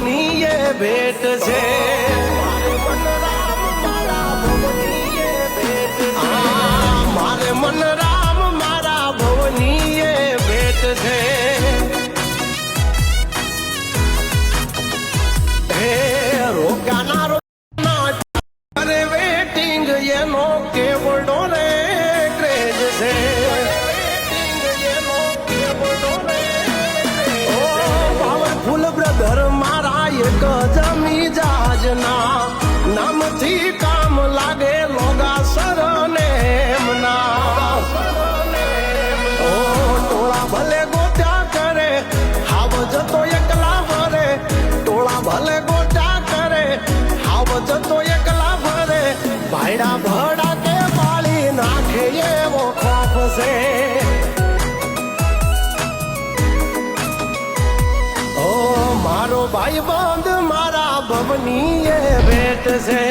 ભવની એ ભેટ છે મારે મન રામ મારા ભવની એ ભેટ છે હે રોકાના રોકાના અરે વેટિંગ એનો કેવડો રે ક્રેઝ છે પાવરફુલ બ્રધર મારા એક જમી જાજના નામથી કામ લાગે લોગા સરને એમના ટોળા ભલે ગોત્યા કરે હાવ જતો એકલા ભરે ટોળા ભલે ગોત્યા કરે હાવ જતો એકલા ભરે ભાઈડા ભડા કે પાળી નાખે એવો ખોફ છે ઓ મારો ભાઈ બંધ મારા ભવની એ ભેટ છે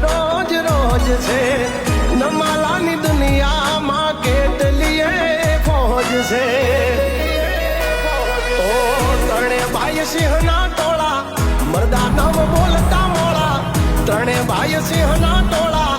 રોજ રોજ છે નમાલાની દુનિયામાં કેટલી ફોજ છે ઓ ત્રણે ભાઈ સિંહના ટોળા મરદા નવ બોલતા મોળા ત્રણે ભાઈ સિંહના ટોળા